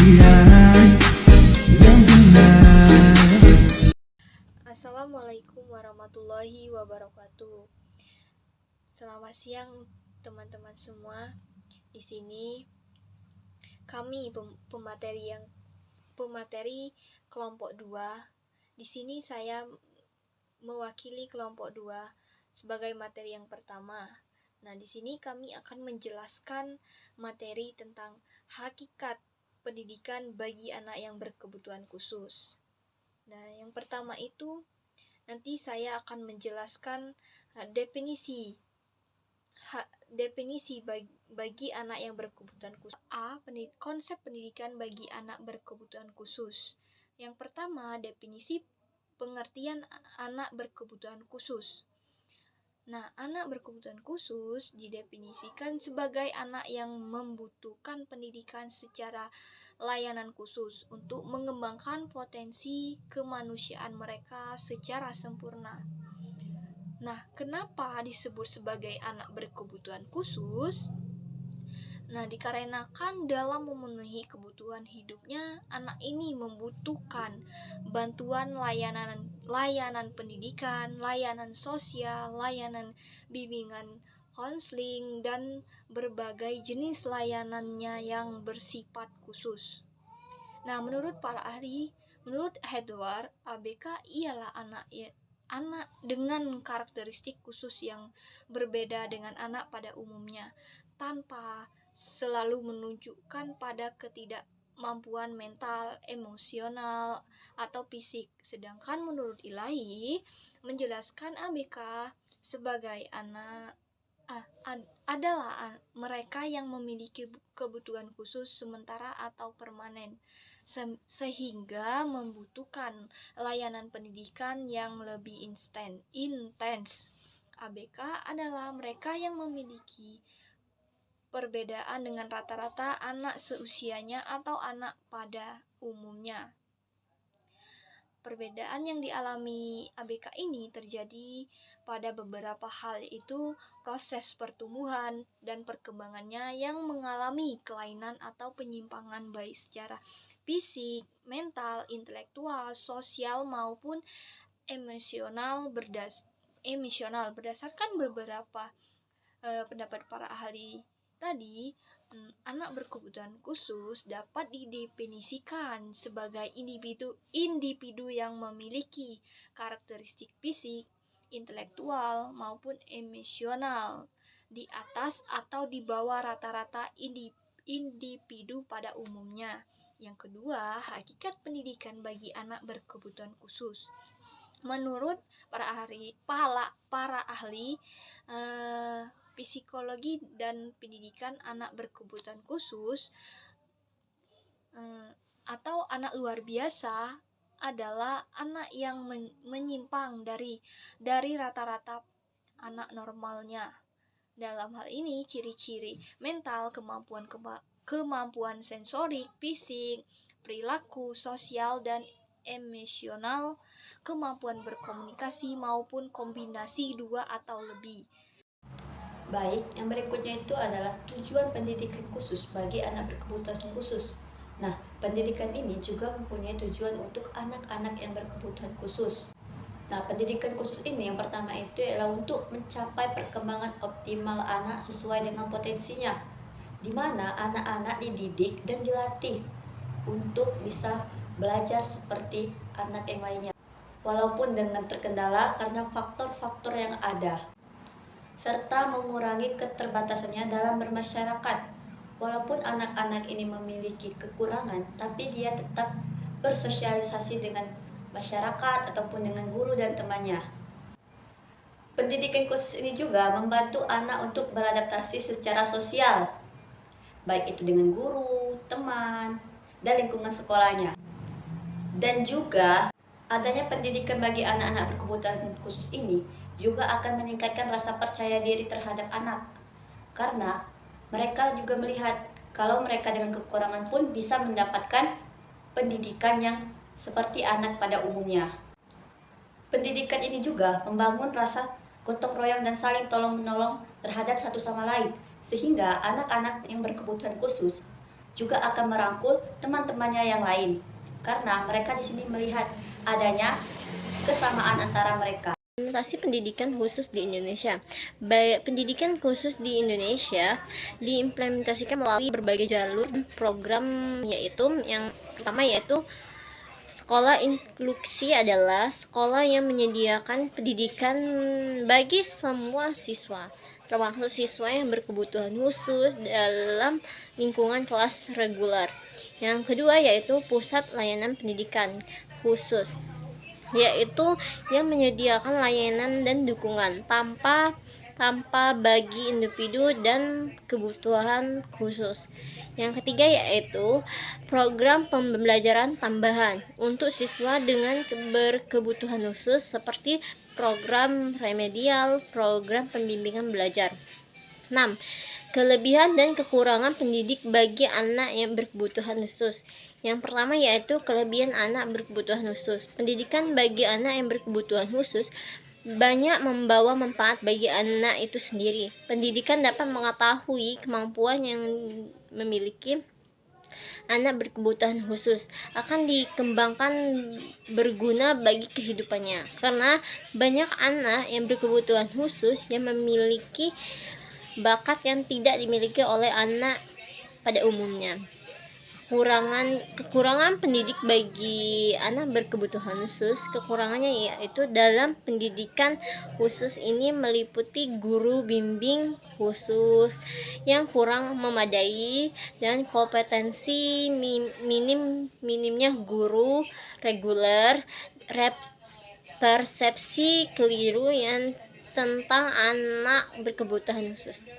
pilihan yang benar. Assalamualaikum warahmatullahi wabarakatuh. Selamat siang teman-teman semua. Di sini kami pemateri kelompok 2. Di sini saya mewakili kelompok 2 sebagai materi yang pertama. Nah, di sini kami akan menjelaskan materi tentang hakikat pendidikan bagi anak yang berkebutuhan khusus. Nah, yang pertama itu nanti saya akan menjelaskan definisi bagi anak yang berkebutuhan khusus. Konsep pendidikan bagi anak berkebutuhan khusus. Yang pertama, definisi pengertian anak berkebutuhan khusus. Nah, anak berkebutuhan khusus didefinisikan sebagai anak yang membutuhkan pendidikan secara layanan khusus untuk mengembangkan potensi kemanusiaan mereka secara sempurna. Nah, kenapa disebut sebagai anak berkebutuhan khusus? Nah, dikarenakan dalam memenuhi kebutuhan hidupnya, anak ini membutuhkan bantuan layanan pendidikan, layanan sosial, layanan bimbingan konseling, dan berbagai jenis layanannya yang bersifat khusus. Nah, menurut Edward, ABK ialah anak dengan karakteristik khusus yang berbeda dengan anak pada umumnya, tanpa selalu menunjukkan pada ketidakmampuan mental, emosional, atau fisik. Sedangkan menurut Ilahi, menjelaskan ABK sebagai anak adalah mereka yang memiliki kebutuhan khusus sementara atau permanen, sehingga membutuhkan layanan pendidikan yang lebih intens. ABK adalah mereka yang memiliki perbedaan dengan rata-rata anak seusianya atau anak pada umumnya. Perbedaan yang dialami ABK ini terjadi pada beberapa hal, yaitu proses pertumbuhan dan perkembangannya yang mengalami kelainan atau penyimpangan baik secara fisik, mental, intelektual, sosial maupun emosional. Berdasarkan beberapa pendapat para ahli tadi, anak berkebutuhan khusus dapat didefinisikan sebagai individu yang memiliki karakteristik fisik, intelektual maupun emosional di atas atau di bawah rata-rata individu pada umumnya. Yang kedua, hakikat pendidikan bagi anak berkebutuhan khusus. Menurut para ahli psikologi dan pendidikan, anak berkebutuhan khusus atau anak luar biasa adalah anak yang menyimpang dari rata-rata anak normalnya. Dalam hal ini, ciri-ciri mental, kemampuan sensorik, fisik, perilaku, sosial, dan emosional, kemampuan berkomunikasi, maupun kombinasi dua atau lebih. Baik, yang berikutnya itu adalah tujuan pendidikan khusus bagi anak berkebutuhan khusus. Nah, pendidikan ini juga mempunyai tujuan untuk anak-anak yang berkebutuhan khusus. Nah, pendidikan khusus ini yang pertama itu adalah untuk mencapai perkembangan optimal anak sesuai dengan potensinya, di mana anak-anak dididik dan dilatih untuk bisa belajar seperti anak yang lainnya, walaupun dengan terkendala karena faktor-faktor yang ada, serta mengurangi keterbatasannya dalam bermasyarakat. Walaupun anak-anak ini memiliki kekurangan, tapi dia tetap bersosialisasi dengan masyarakat ataupun dengan guru dan temannya. Pendidikan khusus ini juga membantu anak untuk beradaptasi secara sosial, baik itu dengan guru, teman, dan lingkungan sekolahnya. Dan juga adanya pendidikan bagi anak-anak berkebutuhan khusus ini juga akan meningkatkan rasa percaya diri terhadap anak, karena mereka juga melihat kalau mereka dengan kekurangan pun bisa mendapatkan pendidikan yang seperti anak pada umumnya. Pendidikan ini juga membangun rasa gotong royong dan saling tolong-menolong terhadap satu sama lain, sehingga anak-anak yang berkebutuhan khusus juga akan merangkul teman-temannya yang lain, karena mereka di sini melihat adanya kesamaan antara mereka. Implementasi pendidikan khusus di Indonesia. Pendidikan khusus di Indonesia diimplementasikan melalui berbagai jalur program, yaitu yang pertama yaitu sekolah inklusi adalah sekolah yang menyediakan pendidikan bagi semua siswa, termasuk siswa yang berkebutuhan khusus dalam lingkungan kelas reguler. Yang kedua yaitu pusat layanan pendidikan khusus, yaitu yang menyediakan layanan dan dukungan tanpa bagi individu dan kebutuhan khusus. Yang ketiga yaitu program pembelajaran tambahan untuk siswa dengan berkebutuhan khusus seperti program remedial, program pembimbingan belajar. 6. Kelebihan dan kekurangan pendidik bagi anak yang berkebutuhan khusus. Yang pertama yaitu kelebihan anak berkebutuhan khusus. Pendidikan bagi anak yang berkebutuhan khusus banyak membawa manfaat bagi anak itu sendiri. Pendidikan dapat mengetahui kemampuan yang memiliki anak berkebutuhan khusus akan dikembangkan berguna bagi kehidupannya, karena banyak anak yang berkebutuhan khusus yang memiliki bakat yang tidak dimiliki oleh anak pada umumnya. Kekurangan pendidik bagi anak berkebutuhan khusus, kekurangannya yaitu dalam pendidikan khusus ini meliputi guru bimbing khusus yang kurang memadai dan kompetensi minimnya guru reguler, persepsi keliru yang tentang anak berkebutuhan khusus.